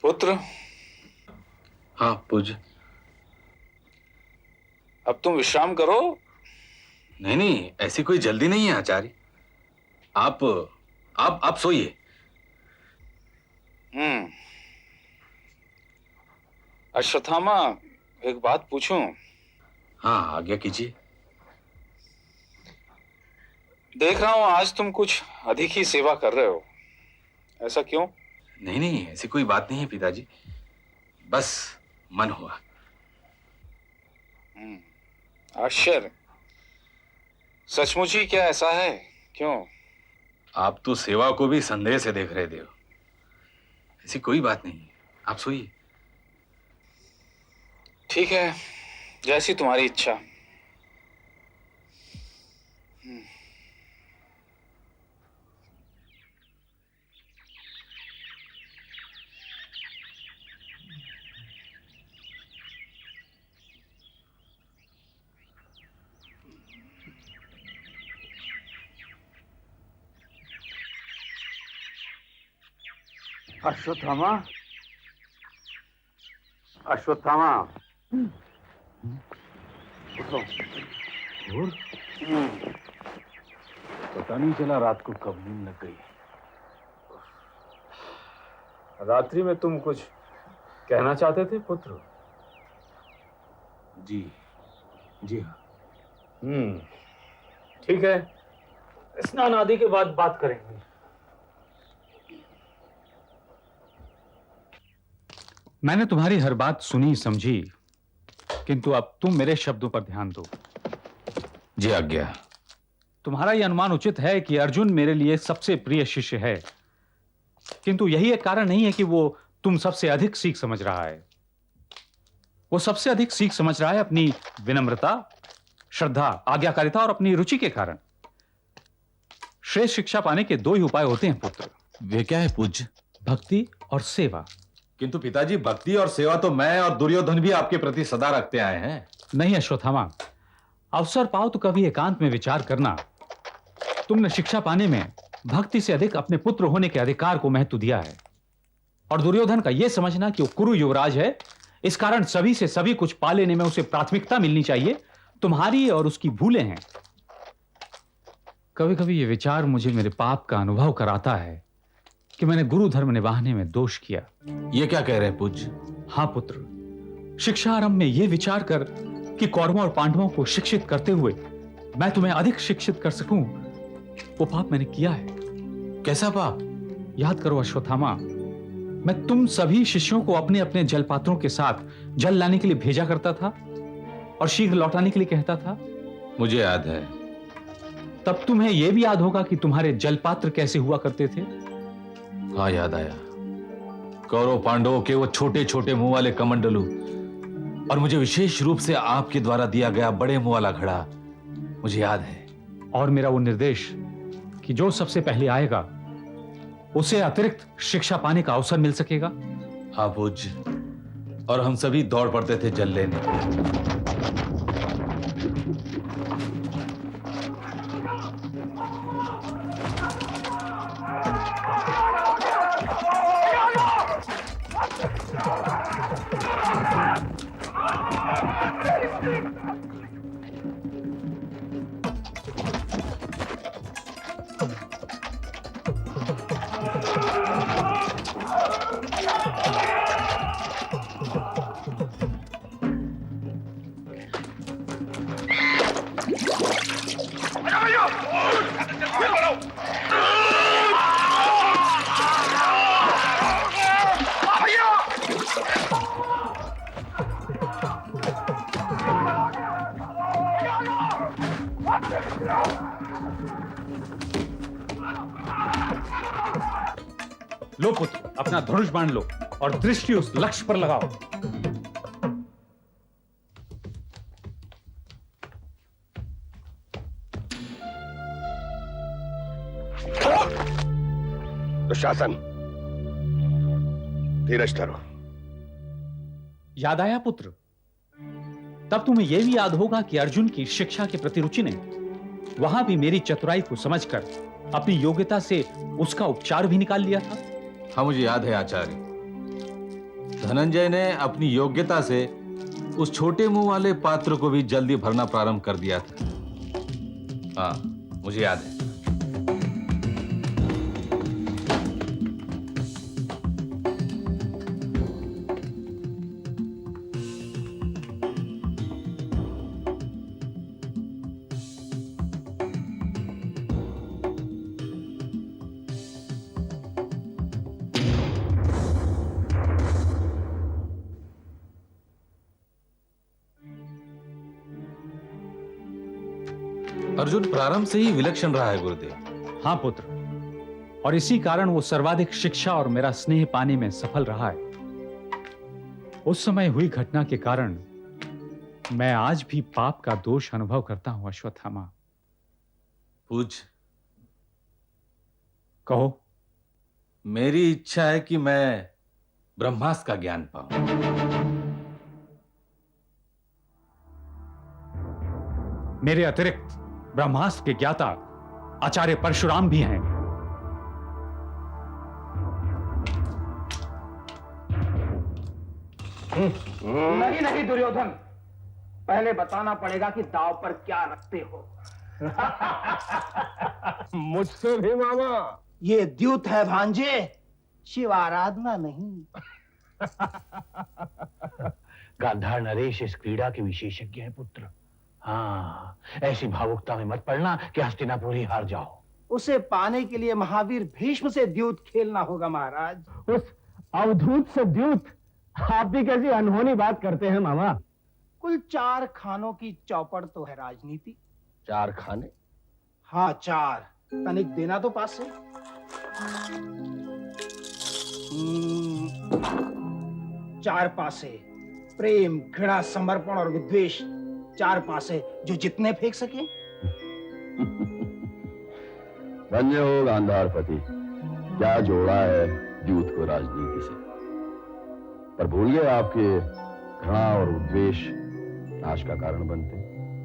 पुत्र। हाँ पूज्य। अब तुम विश्राम करो। नहीं नहीं, ऐसी कोई जल्दी नहीं है आचार्य। आप सोइए। अश्वत्थामा, एक बात पूछूं? हाँ आज्ञा कीजिए। देख रहा हूं आज तुम कुछ अधिक ही सेवा कर रहे हो, ऐसा क्यों? नहीं नहीं, ऐसी कोई बात नहीं है पिताजी, बस मन हुआ। आश्चर्य। सचमुच ही क्या ऐसा है? क्यों? आप तो सेवा को भी संदेह से देख रहे थे। ऐसी कोई बात नहीं, आप सोइए। ठीक है, जैसी तुम्हारी इच्छा। अश्वत्थामा, अश्वत्थामा, उठो। और पता नहीं चला रात को कब नींद लग गई। रात्रि में तुम कुछ कहना चाहते थे पुत्र? जी जी हाँ। ठीक है, स्नान आदि के बाद बात करेंगे। मैंने तुम्हारी हर बात सुनी समझी, किंतु अब तुम मेरे शब्दों पर ध्यान दो। जी आज्ञा। तुम्हारा यह अनुमान उचित है कि अर्जुन मेरे लिए सबसे प्रिय शिष्य है, किंतु यही एक कारण नहीं है कि वो तुम सबसे अधिक सीख समझ रहा है। वो सबसे अधिक सीख समझ रहा है अपनी विनम्रता, श्रद्धा, आज्ञाकारिता और अपनी रुचि के कारण। श्रेष्ठ शिक्षा पाने के दो ही उपाय होते हैं पुत्र। वे क्या है पूज्य? भक्ति और सेवा। किंतु पिताजी, भक्ति और सेवा तो मैं और दुर्योधन भी आपके प्रति सदा रखते आए हैं। नहीं अश्वत्थामा, अवसर पाओ तो कभी एकांत में विचार करना। तुमने शिक्षा पाने में भक्ति से अधिक अपने पुत्र होने के अधिकार को महत्व दिया है, और दुर्योधन का यह समझना कि वो कुरु युवराज है, इस कारण सभी से सभी कुछ पा लेने में उसे प्राथमिकता मिलनी चाहिए, तुम्हारी और उसकी भूलें हैं। कभी कभी यह विचार मुझे मेरे पाप का अनुभव कराता है कि मैंने गुरु धर्म निभाने में दोष किया। ये क्या कह रहे हैं पूज्य? हां पुत्र, शिक्षा आरंभ में यह विचार कर कि कौरवों और पांडवों को शिक्षित करते हुए मैं तुम्हें अधिक शिक्षित कर सकूं, वो पाप मैंने किया है। कैसा पाप? याद करो अश्वत्थामा, मैं तुम सभी शिष्यों को अपने अपने जलपात्रों के साथ जल लाने के लिए भेजा करता था और शीघ्र लौटाने के लिए कहता था। मुझे याद है। तब तुम्हें यह भी याद होगा कि तुम्हारे जलपात्र कैसे हुआ करते थे। हाँ याद आया, कौरव पांडवों के वो छोटे छोटे मुंह वाले कमंडलू, और मुझे विशेष रूप से आपके द्वारा दिया गया बड़े मुंह वाला घड़ा मुझे याद है। और मेरा वो निर्देश कि जो सबसे पहले आएगा उसे अतिरिक्त शिक्षा पाने का अवसर मिल सकेगा। हाँ पूज्य, और हम सभी दौड़ पड़ते थे जल लेने। लो पुत्र, अपना धनुष बांध लो और दृष्टि उस लक्ष्य पर लगाओ। दुशासन, धीरज धरो। याद आया पुत्र? तब तुम्हें यह भी याद होगा कि अर्जुन की शिक्षा के प्रति रुचि ने वहां भी मेरी चतुराई को समझकर अपनी योग्यता से उसका उपचार भी निकाल लिया था। हाँ मुझे याद है आचार्य। धनंजय ने अपनी योग्यता से उस छोटे मुंह वाले पात्र को भी जल्दी भरना प्रारंभ कर दिया था। हाँ, मुझे याद है। अर्जुन प्रारंभ से ही विलक्षण रहा है गुरुदेव। हाँ पुत्र, और इसी कारण वो सर्वाधिक शिक्षा और मेरा स्नेह पाने में सफल रहा है। उस समय हुई घटना के कारण मैं आज भी पाप का दोष अनुभव करता हूं अश्वत्थामा। पूज, कहो। मेरी इच्छा है कि मैं ब्रह्मास्त्र का ज्ञान पाऊं। मेरे अतिरिक्त ब्रह्मास्त्र के ज्ञाता आचार्य परशुराम भी हैं। नहीं नहीं दुर्योधन, पहले बताना पड़ेगा कि दाव पर क्या रखते हो। मुझसे भी मामा। ये द्यूत है भांजे, शिव आराधना नहीं। गांधार नरेश इस क्रीड़ा के विशेषज्ञ हैं पुत्र। हाँ, ऐसी भावुकता में मत पड़ना कि हस्तिनापुर ही हार जाओ। उसे पाने के लिए महावीर भीष्म से द्यूत खेलना होगा महाराज। उस अवधूत से द्यूत? आप भी कैसी अनहोनी बात करते हैं मामा। कुल 4 खानों की चौपड़ तो है राजनीति। 4 खाने? हाँ 4। तनिक देना तो पास से। 4 पासे, प्रेम, घृणा, समर्पण और विद्वेष। 4 पासे जो जितने फेंक सके। धन्य हो गांधारपति, क्या जोड़ा है द्यूत को राजनीति से। पर भूल गए आपके घृणा और उद्वेष नाश का कारण बनते।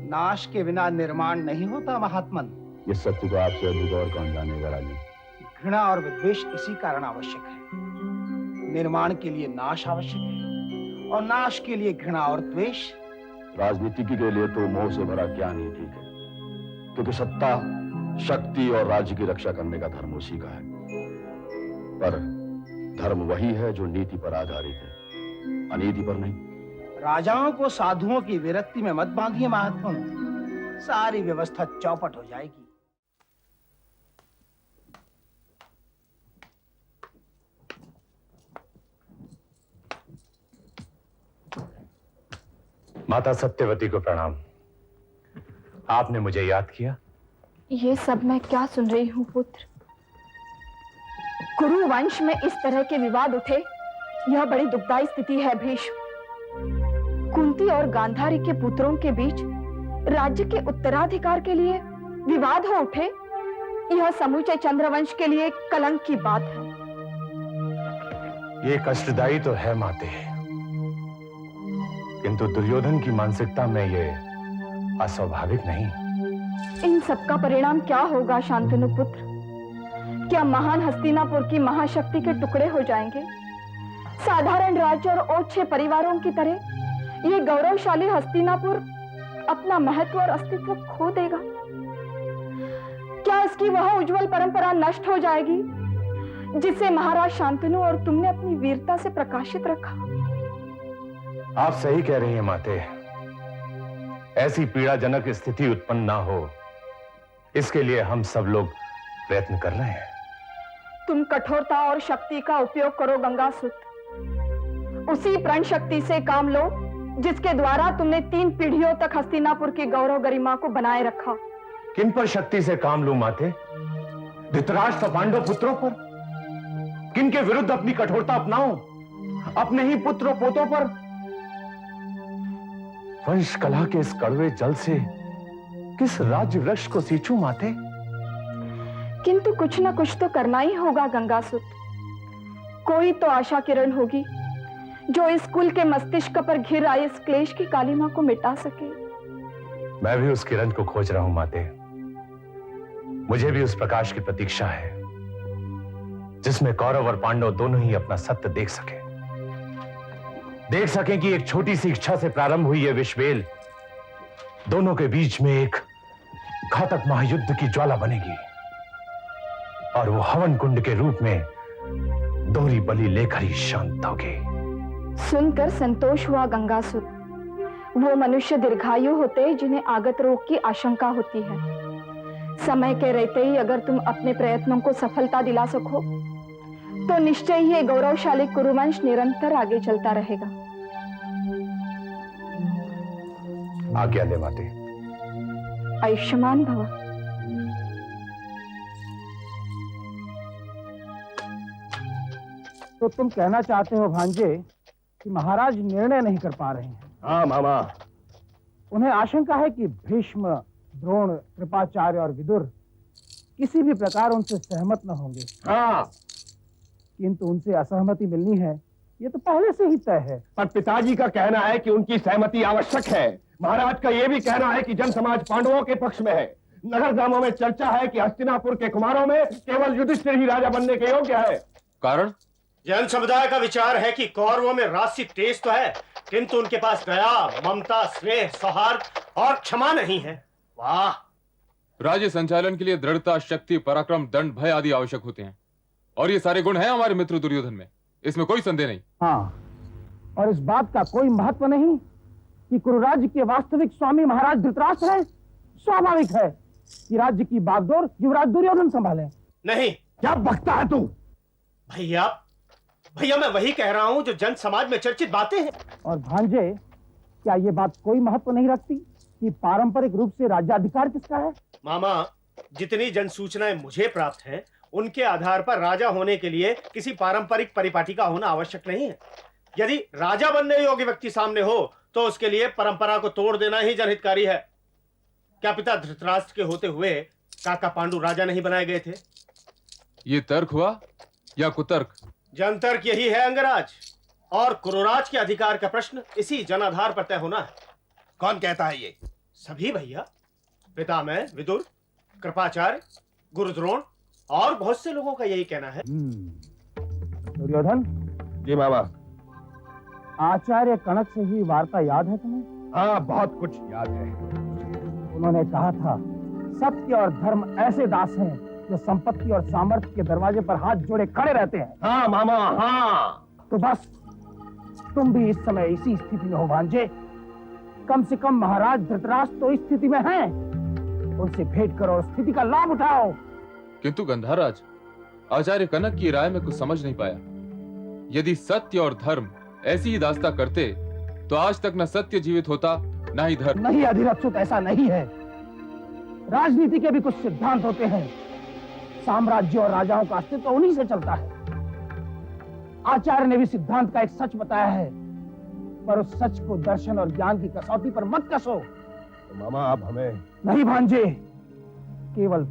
नाश के बिना निर्माण नहीं होता महात्मन। इस सत्य को आपसे अधिक और कौन जानेगा राजन। घृणा और विद्वेष इसी कारण आवश्यक है। निर्माण के लिए नाश आवश्यक है और नाश के लिए घृणा और द्वेष। राजनीतिज्ञ के लिए तो मोह से भरा ज्ञान ही ठीक है, क्योंकि सत्ता, शक्ति और राज्य की रक्षा करने का धर्म उसी का है। पर धर्म वही है जो नीति पर आधारित है, अनीति पर नहीं। राजाओं को साधुओं की विरक्ति में मत बांधिए महात्मा, सारी व्यवस्था चौपट हो जाएगी। माता सत्यवती को प्रणाम। आपने मुझे याद किया? ये सब मैं क्या सुन रही हूँ पुत्र? कुरु वंश में इस तरह के विवाद उठे, यह बड़ी दुखदाई स्थिति है भीष्म। कुंती और गांधारी के पुत्रों के बीच राज्य के उत्तराधिकार के लिए विवाद हो उठे, यह समूचे चंद्रवंश के लिए कलंक की बात है। ये कष्टदायी तो है माते, किंतु दुर्योधन की मानसिकता में ये अस्वाभाविक नहीं। इन सब का परिणाम क्या होगा शांतनु पुत्र? क्या महान हस्तिनापुर की महाशक्ति के टुकड़े हो जाएंगे? साधारण राज्य और ओछे परिवारों की तरह ये गौरवशाली हस्तिनापुर अपना महत्व और अस्तित्व खो देगा? क्या इसकी वह उज्जवल परंपरा नष्ट हो जाएगी जिसे महाराज शांतनु और तुमने अपनी वीरता से प्रकाशित रखा? आप सही कह रही हैं माते। ऐसी पीड़ाजनक स्थिति उत्पन्न ना हो, इसके लिए हम सब लोग प्रयत्न कर रहे हैं। तुम कठोरता और शक्ति का उपयोग करो गंगासुत। उसी प्रण शक्ति से काम लो जिसके द्वारा तुमने 3 पीढ़ियों तक हस्तिनापुर की गौरव गरिमा को बनाए रखा। किन पर शक्ति से काम लूं माते? धृतराष्ट्र और पांडव पुत्रों पर? किन के विरुद्ध अपनी कठोरता अपनाऊं? अपने ही पुत्र पोतों पर? वंश कला के इस कड़वे जल से किस राज्य वृक्ष को सींचूं माते? किंतु कुछ न कुछ तो करना ही होगा गंगासुत। कोई तो आशा किरण होगी जो इस कुल के मस्तिष्क पर घिर आए इस क्लेश की कालिमा को मिटा सके। मैं भी उस किरण को खोज रहा हूं माते। मुझे भी उस प्रकाश की प्रतीक्षा है जिसमें कौरव और पांडव दोनों ही अपना सत्य देख सके। देख सकें कि एक छोटी सी इच्छा से प्रारंभ हुई यह विषबेल दोनों के बीच में एक घातक महायुद्ध की ज्वाला बनेगी और वो हवन कुंड के रूप में दोहरी बलि लेकर ही शांत होगी। सुनकर संतोष हुआ गंगासुर। वो मनुष्य दीर्घायु होते जिन्हें आगत रोग की आशंका होती है। समय के रहते ही अगर तुम अपने प्रयत्नों को सफलता दिला सको तो निश्चय ही ये गौरवशाली कुरुवंश निरंतर आगे चलता रहेगा। आज्ञा ले माते। आयुष्मान भव। तो तुम कहना चाहते हो भांजे कि महाराज निर्णय नहीं कर पा रहे हैं? हाँ मामा। उन्हें आशंका है कि भीष्म, द्रोण, कृपाचार्य और विदुर किसी भी प्रकार उनसे सहमत न होंगे। हाँ, किंतु उनसे असहमति मिलनी है ये तो पहले से ही तय है। पर पिताजी का कहना है कि उनकी सहमति आवश्यक है। महाराज का यह भी कहना है कि जन समाज पांडवों के पक्ष में है। नगर ग्रामों में चर्चा है कि हस्तिनापुर के कुमारों में केवल युधिष्ठिर ही राजा बनने के योग्य है। कारण? जन समुदाय का विचार है कि कौरवों में राशि तेज तो है, किंतु उनके पास दया, ममता, स्नेह, सौहार्द और क्षमा नहीं है। वाह! राज्य संचालन के लिए दृढ़ता, शक्ति, पराक्रम, दंड, भय आदि आवश्यक होते हैं और ये सारे गुण हैं हमारे मित्र दुर्योधन में, इसमें कोई संदेह नहीं। हाँ, और इस बात का कोई महत्व नहीं कि कुरुराज्य के वास्तविक स्वामी महाराज धृतराष्ट्र है। स्वाभाविक है कि राज्य की बागडोर युवराज दुर्योधन संभाले। नहीं। क्या बकता है तू? भैया मैं वही कह रहा हूं जो जन समाज में चर्चित बातें हैं। और भांजे, क्या ये बात कोई महत्व नहीं रखती कि पारंपरिक रूप से राज्याधिकार किसका है? मामा, जितनी जन सूचनाएं मुझे प्राप्त हैं उनके आधार पर राजा होने के लिए किसी पारंपरिक परिपाटी का होना आवश्यक नहीं है। यदि राजा बनने योग्य व्यक्ति सामने हो तो उसके लिए परंपरा को तोड़ देना ही जनहितकारी है। क्या पिता धृतराष्ट्र के होते हुए काका पांडु राजा नहीं बनाए गए थे? ये तर्क हुआ या कुतर्क? जनतर्क यही है अंगराज, और कुरुराज के अधिकार का प्रश्न इसी जनाधार पर तय होना है। कौन कहता है ये? सभी भैया, पितामह, विदुर, कृपाचार्य, गुरुद्रोण और बहुत से लोगों का यही कहना है। दुर्योधन जी मामा। आचार्य कणक से हुई वार्ता याद है तुम्हें? हाँ, बहुत कुछ याद है। उन्होंने कहा था सत्य और धर्म ऐसे दास हैं जो संपत्ति और सामर्थ्य के दरवाजे पर हाथ जोड़े खड़े रहते हैं। हाँ मामा, हाँ। तो बस तुम भी इस समय इसी स्थिति में हो भांजे। कम से कम महाराज धृतराष्ट्र तो इस स्थिति में हैं। उनसे भेंट करो और स्थिति का लाभ उठाओ। किंतु गंधाराज, आचार्य कनक की राय में कुछ समझ नहीं पाया। यदि सत्य और धर्म ऐसी ही दास्ता करते तो आज तक न सत्य जीवित होता न ही धर्म। नहीं अधिरक्षित, ऐसा नहीं है। राजनीति के भी कुछ सिद्धांत होते हैं। साम्राज्य और राजाओं का अस्तित्व उन्हीं से चलता है। आचार्य ने भी सिद्धांत का एक सच बताया है, पर उस सच को दर्शन और ज्ञान की कसौटी पर मत कसो। तो मामा आप हमें... नहीं भांजे, केवल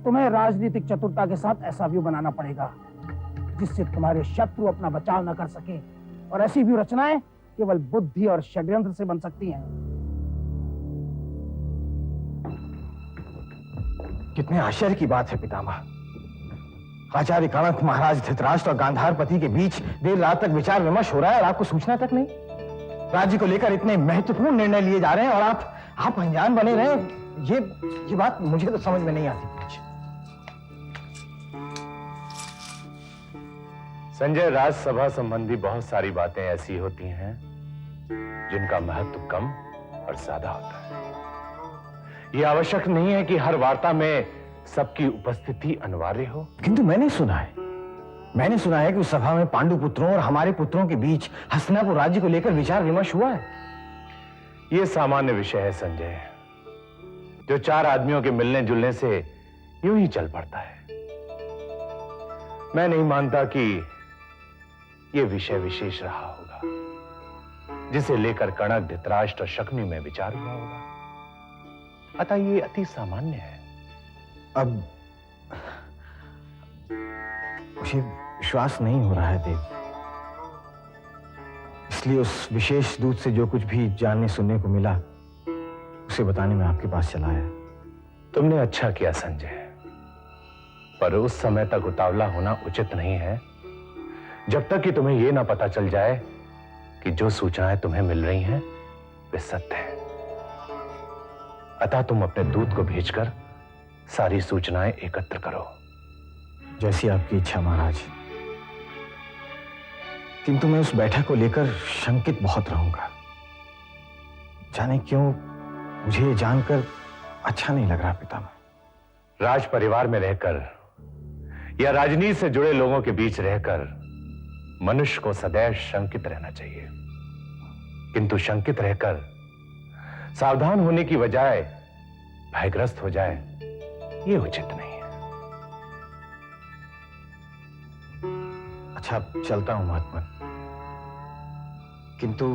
तुम्हें राजनीतिक चतुरता के साथ ऐसा व्यू बनाना पड़ेगा जिससे तुम्हारे शत्रु अपना बचाव न कर सके, और ऐसी व्यू रचनाएं केवल बुद्धि और षड्यंत्र से बन सकती हैं। कितने आश्चर्य की बात है पितामह। आचार्य कणक, महाराज धृतराष्ट्र और गांधारपति के बीच देर रात तक विचार विमर्श हो रहा है और आपको सूचना तक नहीं। राज्य को लेकर इतने महत्वपूर्ण निर्णय लिए जा रहे हैं और आप अनजान बने रहे। ये बात मुझे तो समझ में नहीं आती। संजय, राज्यसभा संबंधी बहुत सारी बातें ऐसी होती हैं जिनका महत्व कम और ज्यादा होता है। यह आवश्यक नहीं है कि हर वार्ता में सबकी उपस्थिति अनिवार्य हो। किंतु मैंने सुना है कि उस सभा में पांडु पुत्रों और हमारे पुत्रों के बीच हस्तिनापुर राज्य को लेकर विचार विमर्श हुआ है। यह सामान्य विषय है संजय, जो चार आदमियों के मिलने जुलने से यूं ही चल पड़ता है। मैं नहीं मानता कि यह विषय विशेष रहा होगा जिसे लेकर कणक, धृतराष्ट्र और शकुनी में विचार हुआ होगा। अतः ये अति सामान्य है। अब मुझे विश्वास नहीं हो रहा है देव, इसलिए उस विशेष दूत से जो कुछ भी जानने सुनने को मिला उसे बताने में आपके पास चला है। तुमने अच्छा किया संजय, पर उस समय तक उतावला होना उचित नहीं है जब तक कि तुम्हें यह ना पता चल जाए कि जो सूचनाएं तुम्हें मिल रही हैं वे सत्य हैं। अतः तुम अपने दूत को भेजकर सारी सूचनाएं एकत्र करो। जैसी आपकी इच्छा महाराज। किंतु मैं उस बैठक को लेकर शंकित बहुत रहूंगा। जाने क्यों मुझे ये जानकर अच्छा नहीं लग रहा पितामह। राज परिवार में रहकर या राजनीति से जुड़े लोगों के बीच रहकर मनुष्य को सदैव शंकित रहना चाहिए, किंतु शंकित रहकर सावधान होने की बजाय भयग्रस्त हो जाए ये उचित नहीं है। अच्छा चलता हूं महात्मा, किंतु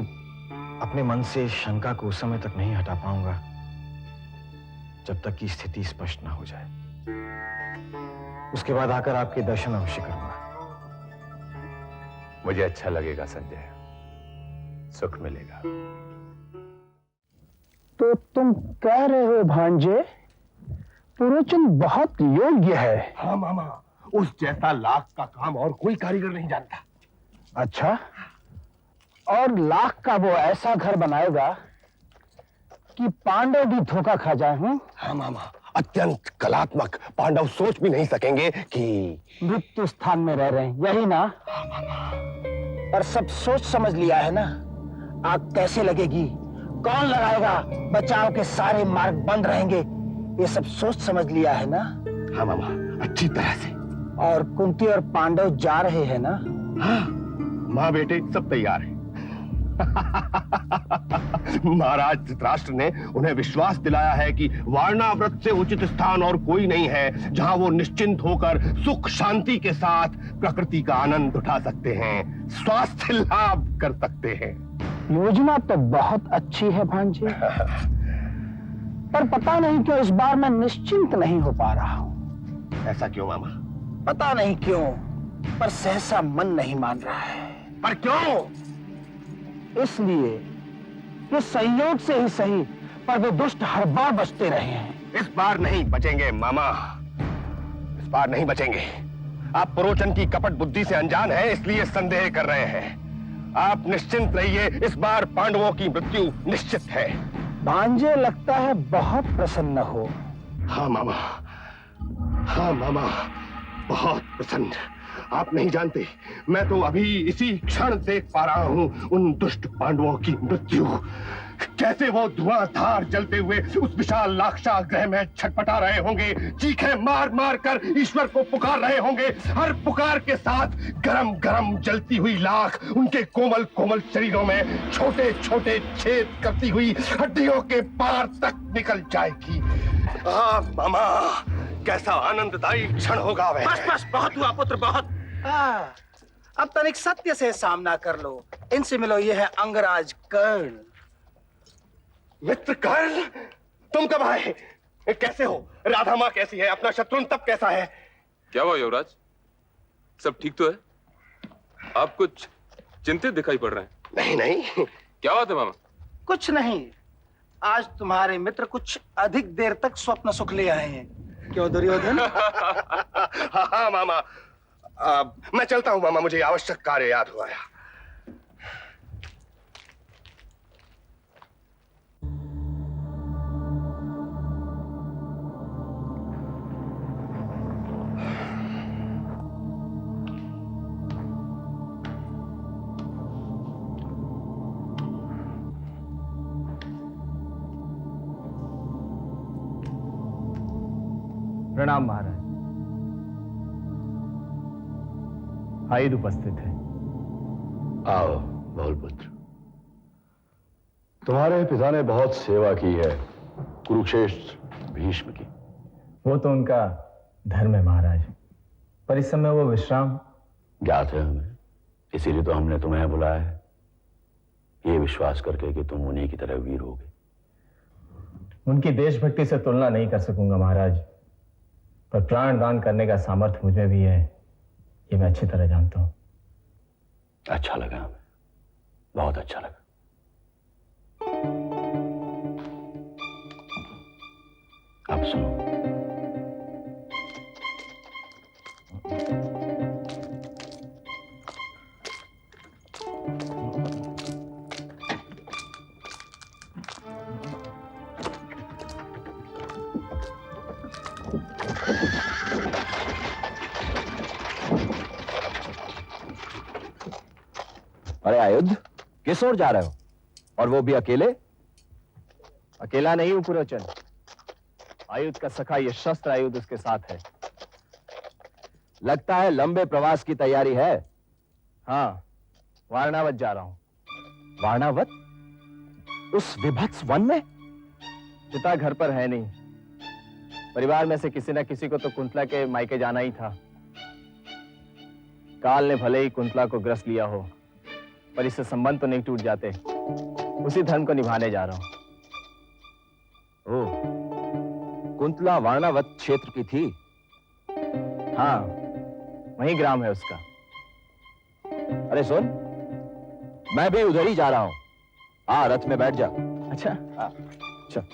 अपने मन से शंका को उस समय तक नहीं हटा पाऊंगा जब तक कि स्थिति स्पष्ट ना हो जाए। उसके बाद आकर आपके दर्शन अवश्य करूंगा। मुझे अच्छा लगेगा संजय, सुख मिलेगा। तो तुम कह रहे हो भांजे पुरोचन बहुत योग्य है? हाँ मामा, उस जैसा लाख का काम और कोई कारीगर नहीं जानता। अच्छा, और लाख का वो ऐसा घर बनाएगा कि पांडव भी धोखा खा जाए। हाँ मामा, अत्यंत कलात्मक। पांडव सोच भी नहीं सकेंगे कि मृत्यु स्थान में रह रहे हैं, यही ना? हाँ मामा। पर सब सोच समझ लिया है ना? आग कैसे लगेगी, कौन लगाएगा, बचाव के सारे मार्ग बंद रहेंगे, ये सब सोच समझ लिया है ना? हाँ मामा, अच्छी तरह से। और कुंती और पांडव जा रहे हैं ना? हाँ, माँ बेटे सब तैयार हैं। महाराज धृतराष्ट्र ने उन्हें विश्वास दिलाया है कि वारणाव्रत से उचित स्थान और कोई नहीं है जहां वो निश्चिंत होकर सुख शांति के साथ प्रकृति का आनंद उठा सकते हैं, स्वास्थ्य लाभ कर सकते हैं। योजना तो बहुत अच्छी है भांजे, पर पता नहीं क्यों इस बार मैं निश्चिंत नहीं हो पा रहा हूं। ऐसा क्यों मामा? पता नहीं क्यों, पर सहसा मन नहीं मान रहा है। पर क्यों? इसलिए कि संयोग से ही सही, पर वे दुष्ट हर बार बचते रहे हैं। इस बार नहीं बचेंगे मामा, इस बार नहीं बचेंगे। आप पुरोचन की कपट बुद्धि से अनजान हैं, इसलिए संदेह कर रहे हैं। आप निश्चिंत रहिए, इस बार पांडवों की मृत्यु निश्चित है। भांजे लगता है बहुत प्रसन्न हो। हाँ मामा, हाँ मामा, बहुत प्रसन्न। आप नहीं जानते, मैं तो अभी इसी क्षण देख पा रहा हूं उन दुष्ट पांडवों की मृत्यु। कैसे वो धुआंधार जलते हुए उस विशाल लाक्षागृह ग्रह में छटपटा रहे होंगे, चीखें मार मार कर ईश्वर को पुकार रहे होंगे। हर पुकार के साथ गरम गरम जलती हुई लाख उनके कोमल कोमल शरीरों में छोटे छोटे छेद करती हुई हड्डियों के पार तक निकल जाएगी। मामा, कैसा आनंददायी क्षण होगा वह। बस बस, बहुत हुआ पुत्र, बहुत। अब तनिक सत्य से सामना कर लो। इनसे मिलो, ये है अंगराज कर्ण। मित्र कर्ण, तुम कब आए? कैसे हो? राधा माँ कैसी है? अपना शत्रुन तब कैसा है? क्या हुआ युवराज, सब ठीक तो है? आप कुछ चिंतित दिखाई पड़ रहे हैं। नहीं नहीं। क्या बात है मामा? कुछ नहीं, आज तुम्हारे मित्र कुछ अधिक देर तक स्वप्न सुख ले आए हैं। क्यों दुर्योधन? हाँ मामा, मैं चलता हूँ मामा, मुझे आवश्यक कार्य याद हुआ है। प्रणाम महाराज। आयुध उपस्थित है। आओ बहुलपुत्र, तुम्हारे पिता ने बहुत सेवा की है, कुरुक्षेत्र भीष्म की। वो तो उनका धर्म है महाराज, पर इस समय वो विश्राम। ज्ञात है हमें, इसीलिए तो हमने तुम्हें बुलाया है, ये विश्वास करके कि तुम उन्हीं की तरह वीर होगे। उनकी देशभक्ति से तुलना नहीं कर सकूंगा महाराज, पर प्राण दान करने का सामर्थ्य मुझमें भी है, ये मैं अच्छी तरह जानता हूं। अच्छा लगा हमें, बहुत अच्छा लगा। अब सुनो, अरे आयुध, किस ओर जा रहे हो? और वो भी अकेले? अकेला नहीं हूं पुरोचन। आयुध का सखा ये शस्त्र आयुध उसके साथ है। लगता है लंबे प्रवास की तैयारी है। हाँ, वारणावत जा रहा हूं। वारणावत? उस विभत्स वन में? पिता घर पर है नहीं। परिवार में से किसी न किसी को तो कुंतला के मायके जाना ही था। काल ने भले ही कुंतला को ग्रस लिया हो, पर इससे संबंध तो नहीं टूट जाते। उसी धर्म को निभाने जा रहा हूं। ओह, कुंतला वारणावत क्षेत्र की थी? हाँ, वही ग्राम है उसका। अरे सुन, मैं भी उधर ही जा रहा हूं। आ, रथ में बैठ जा। अच्छा, चल।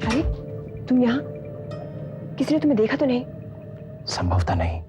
अरे, तुम यहाँ? किसी ने तुम्हें देखा तो नहीं? संभवतः नहीं।